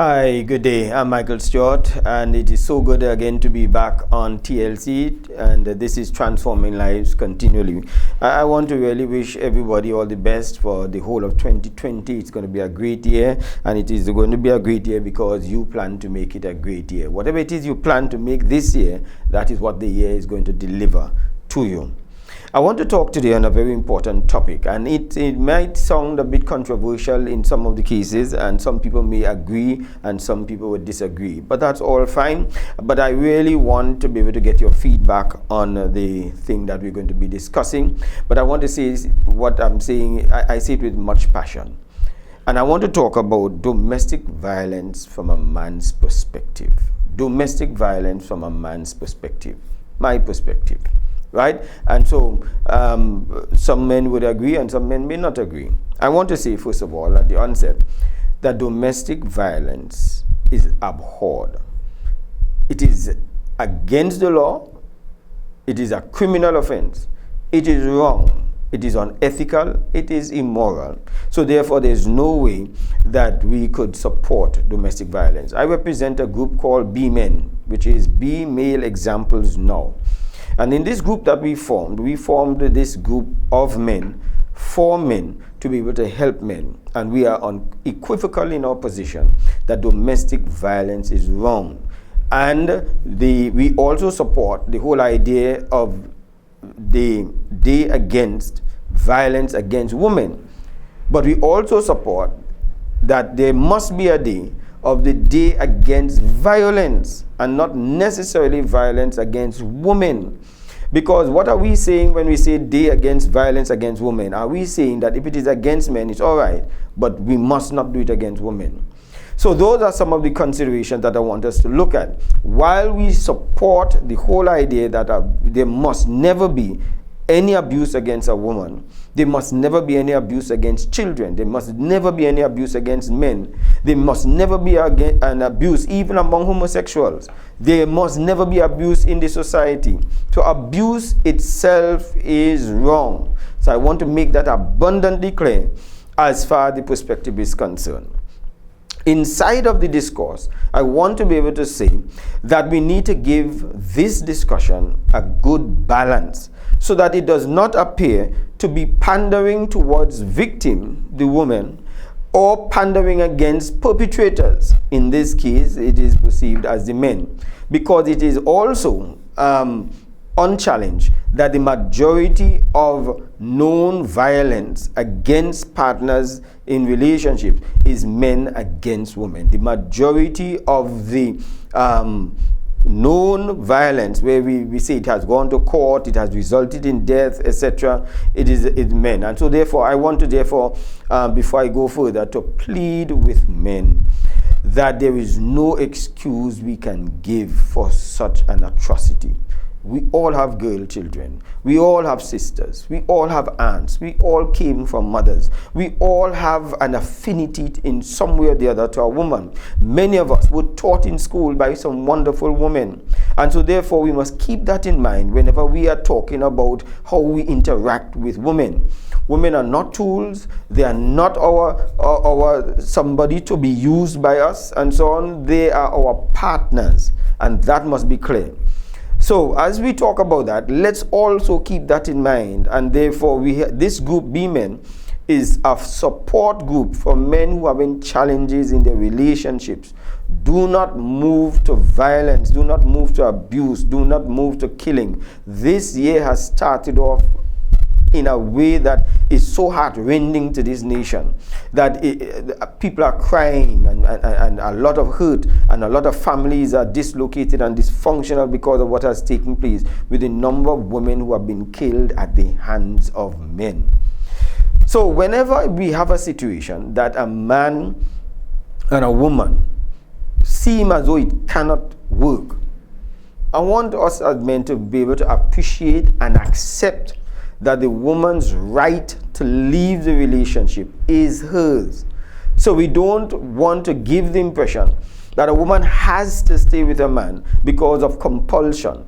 Hi, good day. I'm Michael Stewart, and it is so good again to be back on TLC, and this is Transforming Lives Continually. I want to really wish everybody all the best for the whole of 2020. It's going to be a great year, and it is going to be a great year because you plan to make it a great year. Whatever it is you plan to make this year, that is what the year is going to deliver to you. I want to talk today on a very important topic, and it might sound a bit controversial in some of the cases, and some people may agree and some people would disagree, but that's all fine. But I really want to be able to get your feedback on the thing that we're going to be discussing. But I want to say what I'm saying, I say it with much passion. And I want to talk about domestic violence from a man's perspective. Domestic violence from a man's perspective. My perspective. Right? And so some men would agree and some men may not agree. I want to say, first of all, at the onset, that domestic violence is abhorred. It is against the law. It is a criminal offense. It is wrong. It is unethical. It is immoral. So therefore, there's no way that we could support domestic violence. I represent a group called Be Men, which is Be Male Examples Now. And in this group that we formed this group of men, for men, to be able to help men. And we are unequivocal in our position that domestic violence is wrong. And we also support the whole idea of the day against violence against women. But we also support that there must be a day of the day against violence, and not necessarily violence against women. Because what are we saying when we say day against violence against women? Are we saying that if it is against men, it's all right, but we must not do it against women? So those are some of the considerations that I want us to look at. While we support the whole idea that there must never be any abuse against a woman, there must never be any abuse against children, there must never be any abuse against men, there must never be an abuse even among homosexuals, there must never be abuse in the society. So abuse itself is wrong. So I want to make that abundantly clear as far as the perspective is concerned. Inside of the discourse, I want to be able to say that we need to give this discussion a good balance so that it does not appear to be pandering towards victim, the woman, or pandering against perpetrators. In this case, it is perceived as the men, because it is also unchallenged that the majority of known violence against partners in relationships is men against women. The majority of the known violence, where we say it has gone to court, it has resulted in death, etc., it's men. And so therefore, I want to before I go further, to plead with men that there is no excuse we can give for such an atrocity. We all have girl children. We all have sisters. We all have aunts. We all came from mothers. We all have an affinity in some way or the other to a woman. Many of us were taught in school by some wonderful women. And so therefore we must keep that in mind whenever we are talking about how we interact with women. Women are not tools. They are not our somebody to be used by us and so on. They are our partners, and that must be clear. So as we talk about that, let's also keep that in mind, and therefore this group, Be Men, is a support group for men who are having challenges in their relationships. Do not move to violence, do not move to abuse, do not move to killing. This year has started off in a way that is so heart-rending to this nation, that people are crying and a lot of hurt, and a lot of families are dislocated and dysfunctional because of what has taken place with the number of women who have been killed at the hands of men. So whenever we have a situation that a man and a woman seem as though it cannot work, I want us as men to be able to appreciate and accept that the woman's right to leave the relationship is hers. So we don't want to give the impression that a woman has to stay with a man because of compulsion.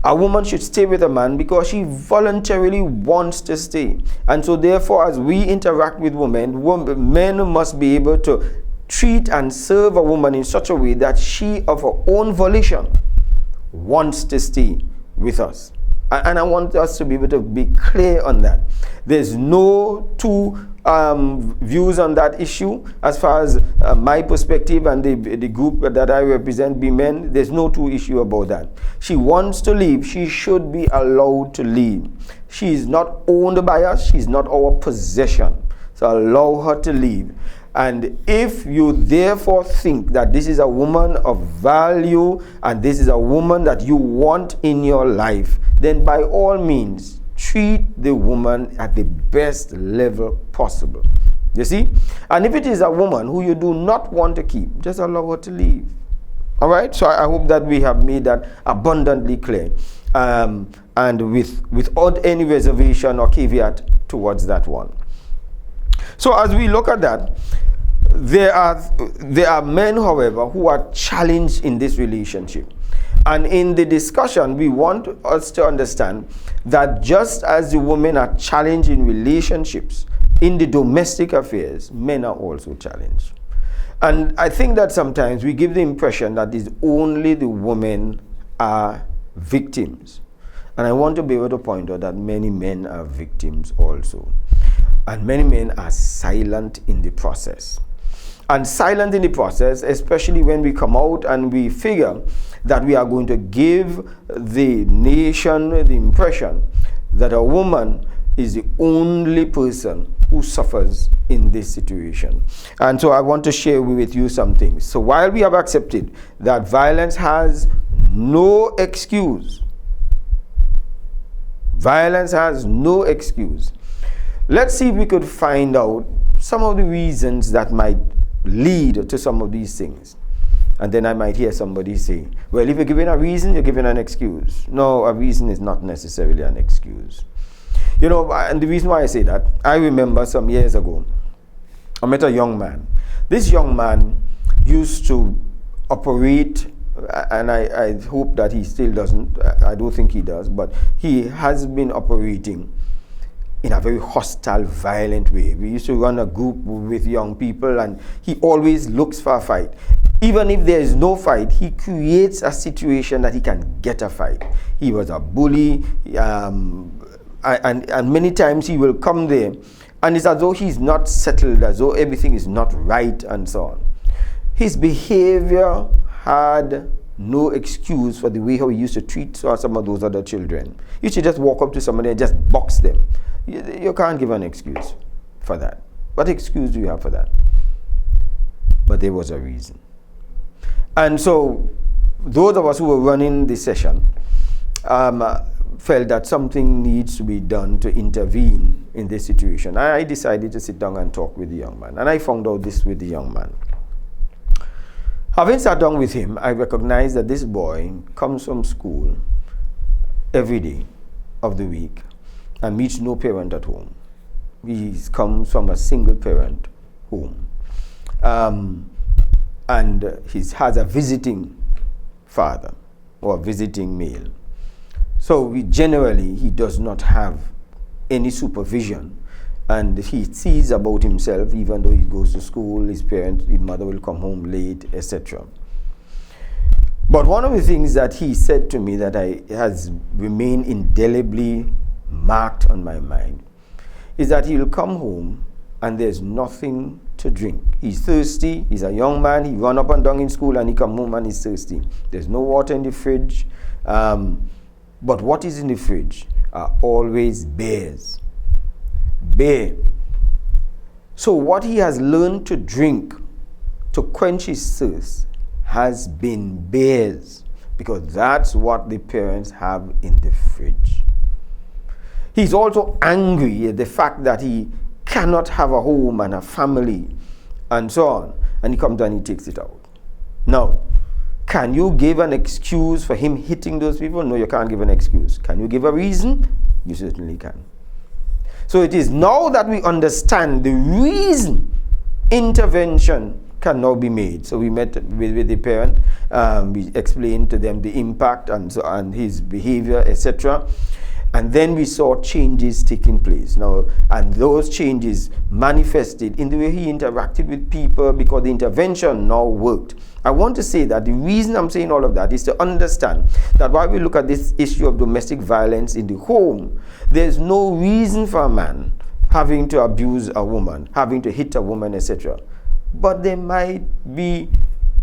A woman should stay with a man because she voluntarily wants to stay. And so therefore, as we interact with women, men must be able to treat and serve a woman in such a way that she, of her own volition, wants to stay with us. And I want us to be able to be clear on that. There's no two views on that issue as far as my perspective and the group that I represent, be men. There's no two issue about that. She wants to leave. She should be allowed to leave. She is not owned by us. She's not our possession. So allow her to leave. And if you therefore think that this is a woman of value and this is a woman that you want in your life, then by all means, treat the woman at the best level possible. You see? And if it is a woman who you do not want to keep, just allow her to leave. All right? So I hope that we have made that abundantly clear. And without any reservation or caveat towards that one. So as we look at that, there are men, however, who are challenged in this relationship. And in the discussion, we want us to understand that just as the women are challenged in relationships, in the domestic affairs, men are also challenged. And I think that sometimes we give the impression that it's only the women are victims. And I want to be able to point out that many men are victims also. And many men are silent in the process. And silent in the process, especially when we come out and we figure that we are going to give the nation the impression that a woman is the only person who suffers in this situation. And so I want to share with you some things. So while we have accepted that violence has no excuse, let's see if we could find out some of the reasons that might lead to some of these things. And then I might hear somebody say, well, if you're giving a reason, you're giving an excuse. No, a reason is not necessarily an excuse. You know, and the reason why I say that, I remember some years ago, I met a young man. This young man used to operate, and I hope that he still doesn't, I don't think he does, but he has been operating in a very hostile, violent way. We used to run a group with young people, and he always looks for a fight. Even if there is no fight, he creates a situation that he can get a fight. He was a bully, and many times he will come there, and it's as though he's not settled, as though everything is not right, and so on. His behavior had no excuse for the way how he used to treat some of those other children. He used to just walk up to somebody and just box them. You can't give an excuse for that. What excuse do you have for that? But there was a reason. And so those of us who were running the session felt that something needs to be done to intervene in this situation. I decided to sit down and talk with the young man. And I found out this with the young man. Having sat down with him, I recognized that this boy comes from school every day of the week and meets no parent at home. He comes from a single parent home. And he has a visiting father or a visiting male. So he does not have any supervision, and he sees about himself even though he goes to school, his mother will come home late, etc. But one of the things that he said to me that has remained indelibly marked on my mind is that he'll come home and there's nothing to drink. He's thirsty, he's a young man, he run up and down in school and he come home and he's thirsty. There's no water in the fridge, but what is in the fridge are always beers. Beer. So what he has learned to drink to quench his thirst has been beers, because that's what the parents have in the fridge. He's also angry at the fact that he cannot have a home and a family and so on, and he comes and he takes it out. Now, can you give an excuse for him hitting those people? No, you can't give an excuse. Can you give a reason? You certainly can. So it is now that we understand the reason intervention can now be made. So we met with the parent, we explained to them the impact and his behavior, etc. And then we saw changes taking place. Now, and those changes manifested in the way he interacted with people because the intervention now worked. I want to say that the reason I'm saying all of that is to understand that while we look at this issue of domestic violence in the home, there's no reason for a man having to abuse a woman, having to hit a woman, etc. But there might be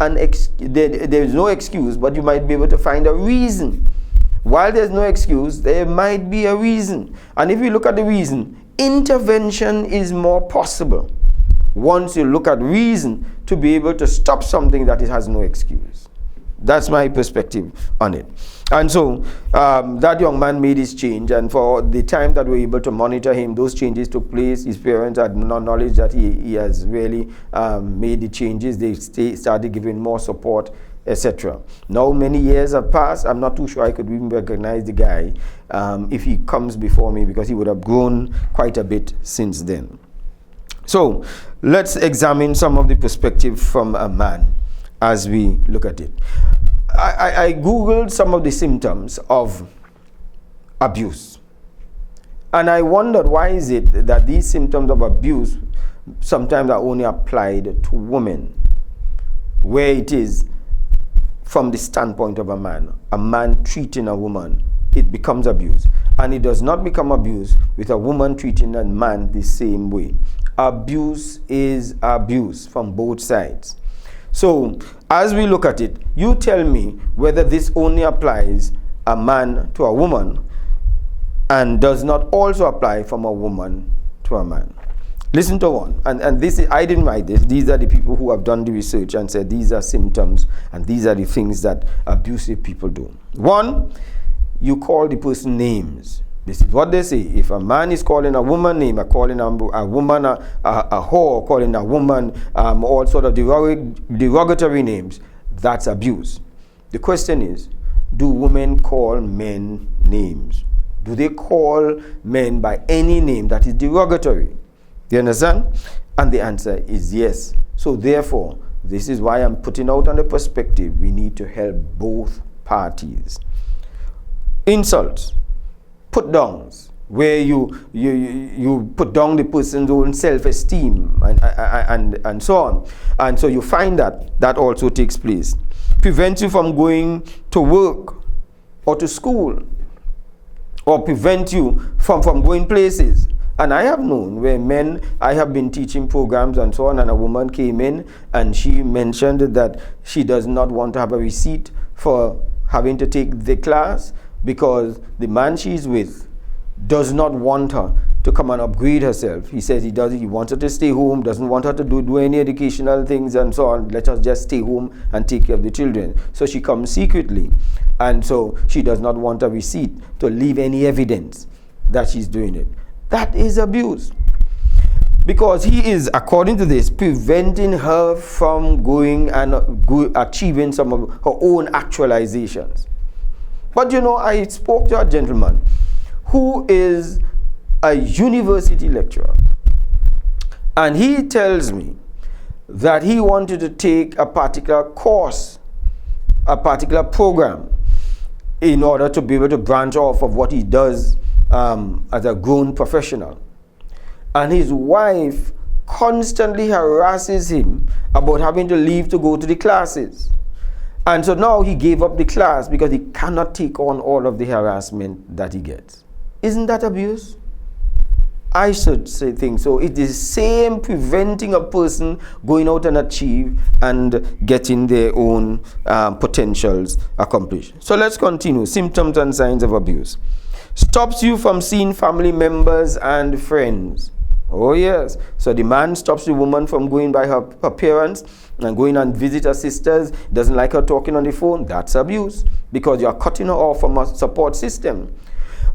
there's no excuse, but you might be able to find a reason. While there's no excuse, there might be a reason. And if you look at the reason, intervention is more possible once you look at reason to be able to stop something that it has no excuse. That's my perspective on it. And so that young man made his change, and for the time that we were able to monitor him, those changes took place. His parents had no knowledge that he has really made the changes. They started giving more support, etc. Now many years have passed. I'm not too sure I could even recognize the guy if he comes before me, because he would have grown quite a bit since then. So let's examine some of the perspective from a man as we look at it. I googled some of the symptoms of abuse, and I wondered, why is it that these symptoms of abuse sometimes are only applied to women, where it is from the standpoint of a man treating a woman, it becomes abuse. And it does not become abuse with a woman treating a man the same way. Abuse is abuse from both sides. So, as we look at it, you tell me whether this only applies a man to a woman and does not also apply from a woman to a man. Listen to one, and this is, I didn't write this. These are the people who have done the research and said these are symptoms and these are the things that abusive people do. One, you call the person names. This is what they say. If a man is calling a woman name, or calling a woman a whore, calling a woman all sort of derogatory names, that's abuse. The question is, do women call men names? Do they call men by any name that is derogatory? Do you understand? And the answer is yes. So therefore, this is why I'm putting out on the perspective, we need to help both parties. Insults, put downs, where you put down the person's own self-esteem and so on. And so you find that also takes place. Prevents you from going to work or to school, or prevent you from going places. And I have known where men, I have been teaching programs and so on, and a woman came in and she mentioned that she does not want to have a receipt for having to take the class because the man she's with does not want her to come and upgrade herself. He says he wants her to stay home, doesn't want her to do any educational things and so on. Let us just stay home and take care of the children. So she comes secretly, and so she does not want a receipt to leave any evidence that she's doing it. That is abuse, because he is, according to this, preventing her from going and achieving some of her own actualizations. But you know, I spoke to a gentleman who is a university lecturer, and he tells me that he wanted to take a particular course, a particular program, in order to be able to branch off of what he does as a grown professional. And his wife constantly harasses him about having to leave to go to the classes. And so now he gave up the class because he cannot take on all of the harassment that he gets. Isn't that abuse? I should say think so. It is the same preventing a person going out and achieve and getting their own potentials accomplished. So let's continue. Symptoms and signs of abuse. Stops you from seeing family members and friends. Oh yes. So the man stops the woman from going by her parents and going and visit her sisters. Doesn't like her talking on the phone. That's abuse, because you're cutting her off from a support system.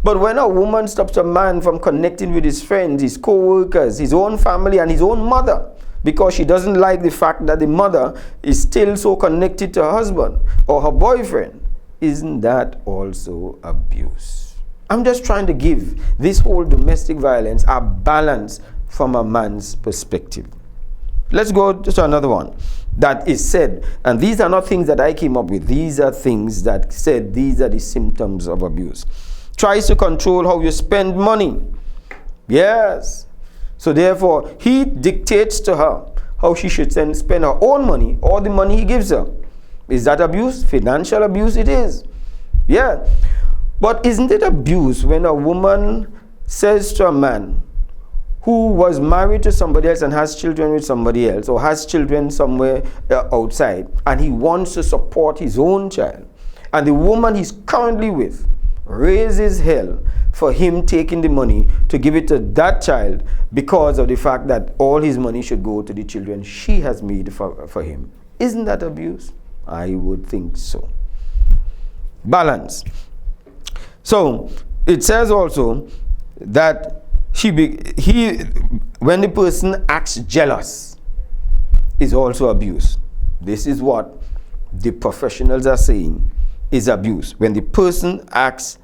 But when a woman stops a man from connecting with his friends, his co-workers, his own family, and his own mother, because she doesn't like the fact that the mother is still so connected to her husband or her boyfriend, isn't that also abuse? I'm just trying to give this whole domestic violence a balance from a man's perspective. Let's go to another one that is said, and these are not things that I came up with. These are things that said these are the symptoms of abuse. tries to control how you spend money. Yes. So therefore, he dictates to her how she should spend her own money or the money he gives her. Is that abuse? Financial abuse it is. Yeah. But isn't it abuse when a woman says to a man who was married to somebody else and has children with somebody else, or has children somewhere outside, and he wants to support his own child, and the woman he's currently with raises hell for him taking the money to give it to that child because of the fact that all his money should go to the children she has made for him? Isn't that abuse? I would think so. Balance. So it says also that when the person acts jealous, is also abuse. This is what the professionals are saying is abuse, when the person acts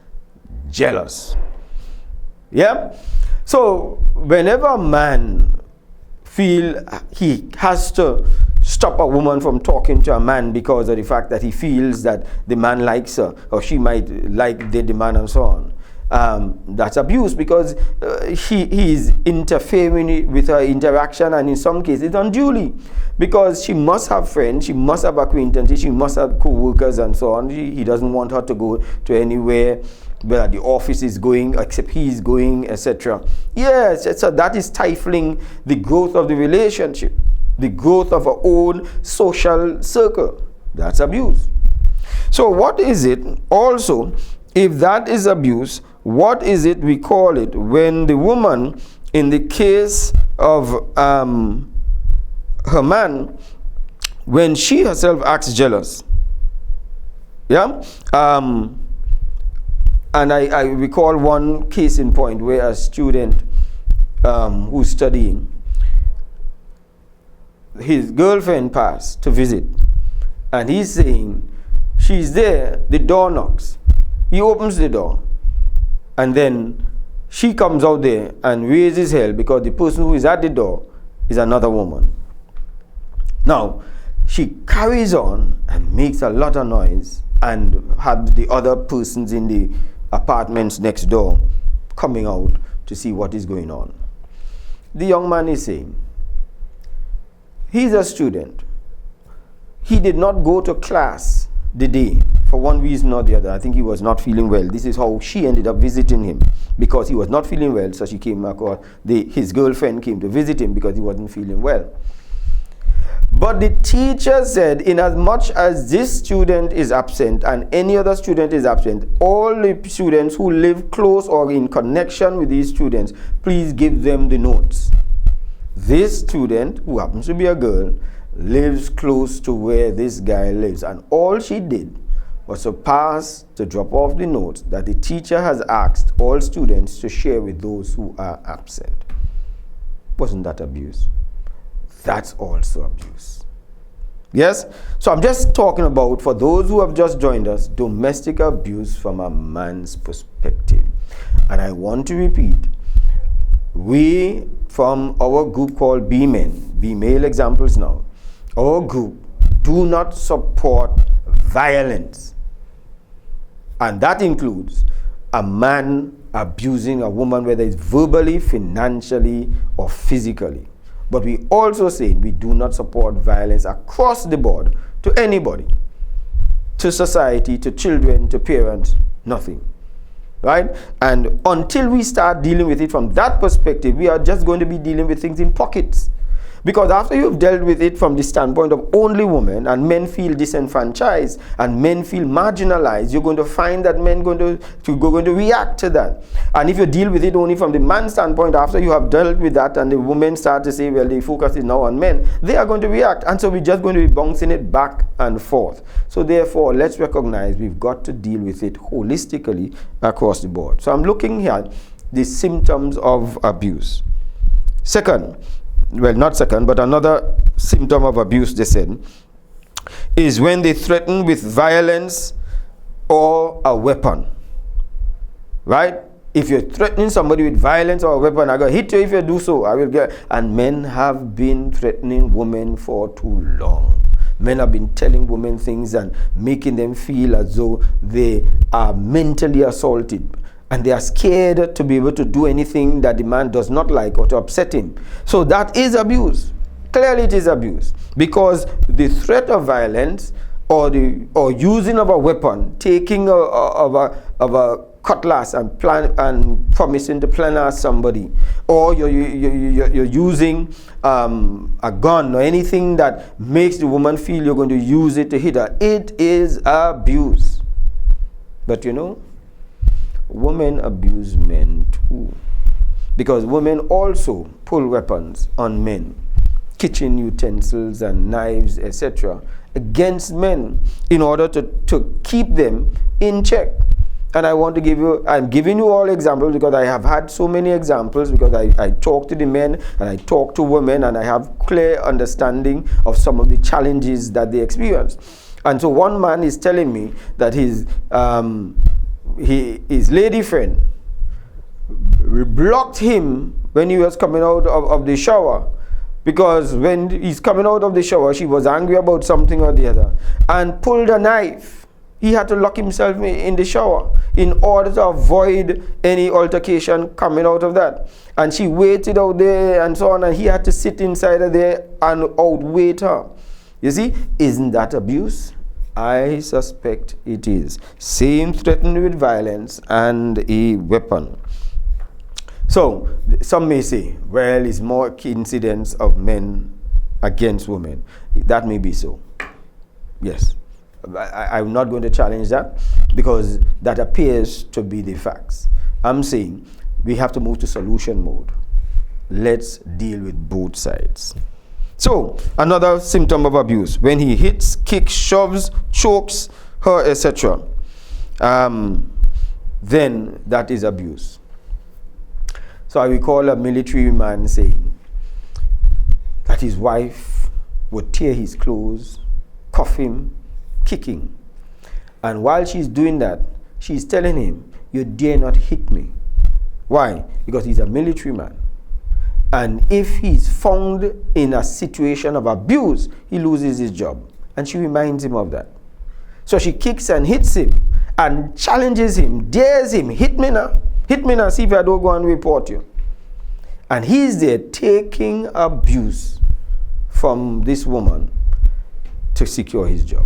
jealous. Yeah. So whenever a man feel he has to stop a woman from talking to a man because of the fact that he feels that the man likes her, or she might like the man, and so on, that's abuse, because he is interfering with her interaction, and in some cases unduly, because she must have friends, she must have acquaintances, she must have co-workers and so on. He doesn't want her to go to anywhere where the office is going except he is going, etc. Yes, so that is stifling the growth of the relationship, the growth of our own social circle. That's abuse. So what is it also, if that is abuse, what is it we call it when the woman, in the case of her man, when she herself acts jealous? Yeah? And I recall one case in point where a student who's studying, his girlfriend passed to visit, and he's saying, she's there, the door knocks, he opens the door, and then she comes out there and raises hell because the person who is at the door is another woman. Now, she carries on and makes a lot of noise, and had the other persons in the apartments next door coming out to see what is going on. The young man is saying, he's a student. He did not go to class the day for one reason or the other. I think he was not feeling well. This is how she ended up visiting him, because he was not feeling well. So she came across, his girlfriend came to visit him because he wasn't feeling well. But the teacher said, in as much as this student is absent and any other student is absent, all the students who live close or in connection with these students, please give them the notes. This student, who happens to be a girl, lives close to where this guy lives, and all she did was to drop off the notes that the teacher has asked all students to share with those who are absent. Wasn't that abuse? That's also abuse. Yes? So I'm just talking about, for those who have just joined us, domestic abuse from a man's perspective. And I want to repeat, we from our group called Be Men, Be Male Examples Now, our group do not support violence. And that includes a man abusing a woman, whether it's verbally, financially, or physically. But we also say we do not support violence across the board to anybody, to society, to children, to parents, nothing. Right? And until we start dealing with it from that perspective, we are just going to be dealing with things in pockets. Because after you've dealt with it from the standpoint of only women, and men feel disenfranchised and men feel marginalized, you're going to find that men going to react to that. And if you deal with it only from the man's standpoint, after you have dealt with that and the women start to say, well, the focus is now on men, they are going to react. And so we're just going to be bouncing it back and forth. So therefore, let's recognize we've got to deal with it holistically across the board. So I'm looking at the symptoms of abuse. But another symptom of abuse, they said, is when they threaten with violence or a weapon. Right? If you're threatening somebody with violence or a weapon, I'm going to hit you if you do so. I will get. And men have been threatening women for too long. Men have been telling women things and making them feel as though they are mentally assaulted. And they are scared to be able to do anything that the man does not like or to upset him. So that is abuse. Clearly it is abuse, because the threat of violence or using of a weapon, taking of a cutlass and promising to plunder somebody, or you're using a gun or anything that makes the woman feel you're going to use it to hit her, it is abuse. But women abuse men too, because women also pull weapons on men, kitchen utensils and knives, etc., against men in order to keep them in check. And I'm giving you all examples because I have had so many examples, because I talk to the men and I talk to women, and I have clear understanding of some of the challenges that they experience. And so one man is telling me that his lady friend blocked him when he was coming out of the shower, because when he's coming out of the shower, she was angry about something or the other and pulled a knife. He had to lock himself in the shower in order to avoid any altercation coming out of that. And she waited out there and so on, and he had to sit inside of there and outwait her. You see, isn't that abuse? I suspect it is. Same threatened with violence and a weapon. So, some may say, well, it's more incidents of men against women. That may be so. Yes. I'm not going to challenge that, because that appears to be the facts. I'm saying we have to move to solution mode. Let's deal with both sides. So, another symptom of abuse, when he hits, kicks, shoves, chokes her, etc., then that is abuse. So I recall a military man saying that his wife would tear his clothes, cuff him, kicking. And while she's doing that, she's telling him, "You dare not hit me." Why? Because he's a military man. And if he's found in a situation of abuse, he loses his job. And she reminds him of that. So she kicks and hits him and challenges him, dares him, "Hit me now. Hit me now, see if I don't go and report you." And he's there taking abuse from this woman to secure his job.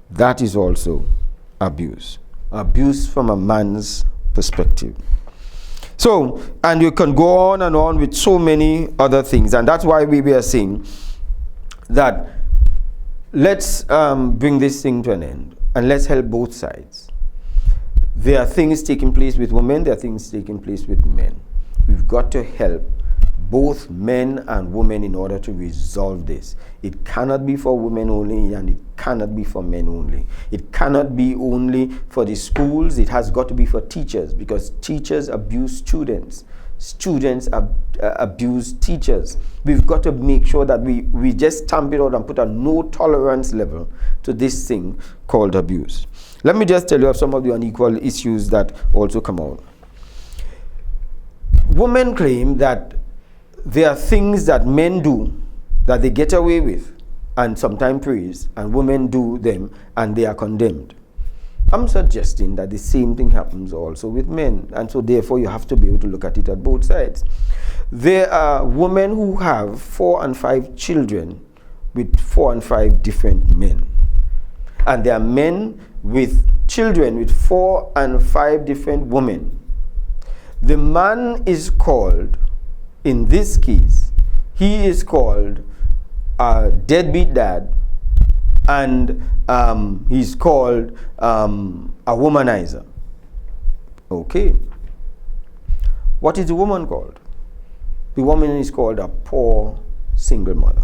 That is also abuse. Abuse from a man's perspective. So, and you can go on and on with so many other things. And that's why we were saying that let's bring this thing to an end and let's help both sides. There are things taking place with women, there are things taking place with men. We've got to help both men and women in order to resolve this. It cannot be for women only, and it cannot be for men only. It cannot be only for the schools. It has got to be for teachers, because teachers abuse students. Students abuse teachers. We've got to make sure that we just stamp it out and put a no tolerance level to this thing called abuse. Let me just tell you of some of the unequal issues that also come out. Women claim that there are things that men do that they get away with and sometimes praise, and women do them and they are condemned. I'm suggesting that the same thing happens also with men, and so therefore you have to be able to look at it at both sides. There are women who have 4 and 5 children with 4 and 5 different men, and there are men with children with 4 and 5 different women. The man is called, in this case, he is called a deadbeat dad, and he's called a womanizer. Okay. What is the woman called? The woman is called a poor single mother.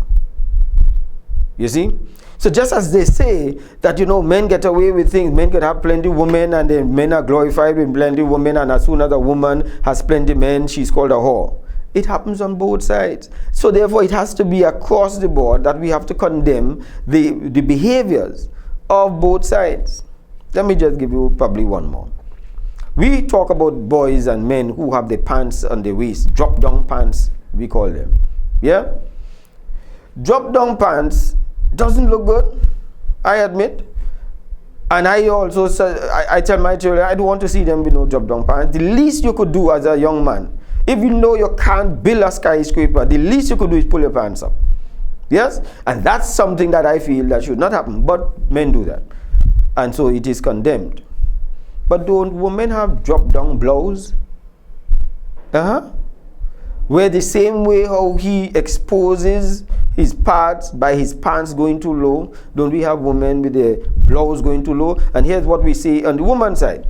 You see? So just as they say that, men get away with things, men can have plenty of women, and then men are glorified with plenty of women, and as soon as a woman has plenty of men, she's called a whore. It happens on both sides. So therefore it has to be across the board that we have to condemn the behaviors of both sides. Let me just give you probably one more. We talk about boys and men who have the pants on the waist, drop down pants, we call them. Yeah? Drop down pants doesn't look good, I admit. And I also say, I tell my children, I don't want to see them with no drop down pants. The least you could do as a young man, if you know you can't build a skyscraper, the least you could do is pull your pants up. Yes? And that's something that I feel that should not happen. But men do that. And so it is condemned. But don't women have drop down blouse? Where the same way how he exposes his parts by his pants going too low, don't we have women with their blouse going too low? And here's what we say on the woman's side.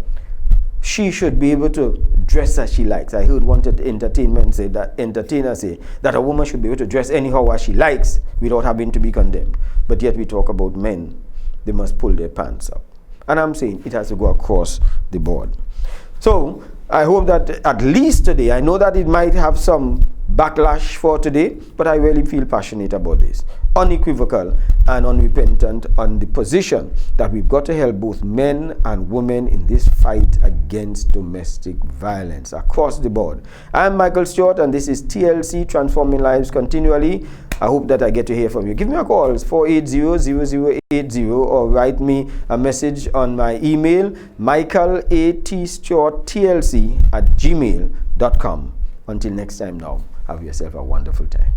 She should be able to dress as she likes. I heard one entertainer say that a woman should be able to dress anyhow as she likes without having to be condemned. But yet we talk about men. They must pull their pants up. And I'm saying it has to go across the board. So I hope that at least today, I know that it might have some backlash for today, but I really feel passionate about this. Unequivocal and unrepentant on the position that we've got to help both men and women in this fight against domestic violence across the board. I'm Michael Stewart, and this is TLC, Transforming Lives Continually. I hope that I get to hear from you. Give me a call, 480-0080, or write me a message on my email, michaelatstewarttlc@gmail.com. Until next time now, have yourself a wonderful time.